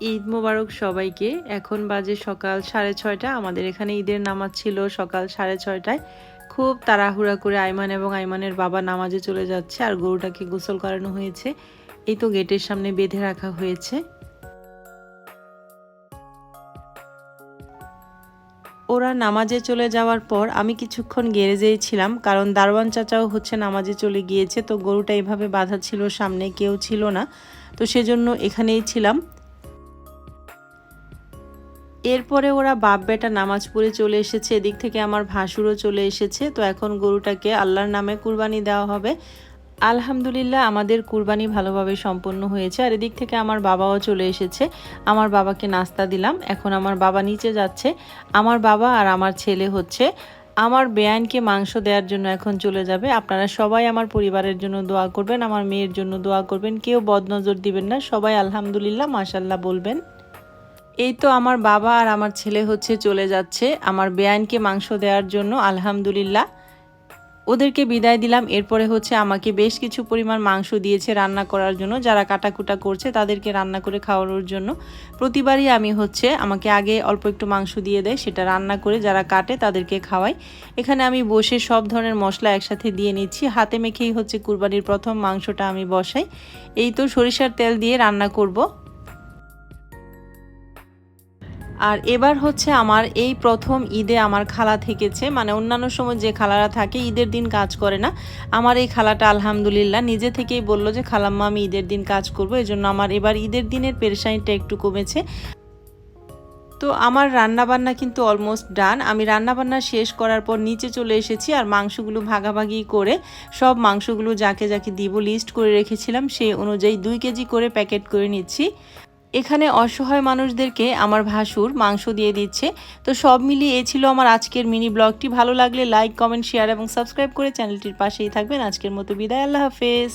ঈদ মোবারক সবাইকে। এখন বাজে সকাল 6:30। আমাদের এখানে ঈদের নামাজ ছিল সকাল 6:30টায়। খুব তাড়াহুড়া করে আইমান এবং আইমানের বাবা নামাজে চলে যাচ্ছে, আর গরুটাকে গোসল করানো হয়েছে। এই তো গেটের সামনে বেঁধে রাখা হয়েছে। ওরা নামাজে চলে যাওয়ার পর আমি কিছুক্ষণ গ্যারেজেই ছিলাম, কারণ দারোয়ান চাচাও হচ্ছে নামাজে চলে গিয়েছে। তো গরুটা এভাবে বাঁধা ছিল, সামনে কেউ ছিল না, তো সেজন্য এখানেই ছিলাম। এরপরে ওরা বাপ বেটা নামাজ পড়ে চলে এসেছে। এদিক থেকে আমার ভাসুরও চলে এসেছে। তো এখন গরুটাকে আল্লাহর নামে কুরবানি দেওয়া হবে। আলহামদুলিল্লাহ আমাদের কুরবানি ভালোভাবে সম্পন্ন হয়েছে। আর এদিক থেকে আমার বাবাও চলে এসেছে। আমার বাবাকে নাস্তা দিলাম। এখন আমার বাবা নিচে যাচ্ছে। আমার বাবা আর আমার ছেলে হচ্ছে আমার বেয়ানকে মাংস দেওয়ার জন্য এখন চলে যাবে। আপনারা সবাই আমার পরিবারের জন্য দোয়া করবেন, আমার মেয়ের জন্য দোয়া করবেন। কেউ বদনজর দিবেন না, সবাই আলহামদুলিল্লাহ মাশাল্লাহ বলবেন। এই তো আমার বাবা আর আমার ছেলে হচ্ছে চলে যাচ্ছে আমার বেয়ানকে মাংস দেওয়ার জন্য। আলহামদুলিল্লাহ ওদেরকে বিদায় দিলাম। এরপরে হচ্ছে আমাকে বেশ কিছু পরিমাণ মাংস দিয়েছে রান্না করার জন্য, যারা কাটাকুটা করছে তাদেরকে রান্না করে খাওয়ানোর জন্য। প্রতিবারই আমি হচ্ছে আমাকে আগে অল্প একটু মাংস দিয়ে দেয়, সেটা রান্না করে যারা কাটে তাদেরকে খাওয়াই। এখানে আমি বসে সব ধরনের মশলা একসাথে দিয়ে নিচ্ছি। হাতে মেখেই হচ্ছে কুরবানির প্রথম মাংসটা আমি বসাই। এই তো সরিষার তেল দিয়ে রান্না করব। আর এবার হচ্ছে আমার এই প্রথম ঈদে আমার খালা থেকেছে, মানে অন্যান্য সময় যে খালারা থাকে ঈদের দিন কাজ করে না, আমার এই খালাটা আলহামদুলিল্লাহ নিজে থেকেই বলল যে খালাম্মা আমি ঈদের দিন কাজ করব। এজন্য আমার এবার ঈদের দিনের পেরেশানিটা একটু কমেছে। তো আমার রান্নাবান্না কিন্তু অলমোস্ট ডান। আমি রান্নাবান্না শেষ করার পর নিচে চলে এসেছি, আর মাংসগুলো ভাগাভাগি করে সব মাংসগুলো যাকে যাকে দিব লিস্ট করে রেখেছিলাম সেই অনুযায়ী 2 কেজি করে প্যাকেট করে নিচ্ছি। এখানে অসহায় মানুষদেরকে আমার ভাসুর মাংস দিয়ে দিচ্ছে। তো সব মিলিয়ে এ ছিল আমার আজকের মিনি ব্লগটি। ভালো লাগলে লাইক, কমেন্ট, শেয়ার এবং সাবস্ক্রাইব করে চ্যানেলটির পাশেই থাকবেন। আজকের মতো বিদায়, আল্লাহ হাফেজ।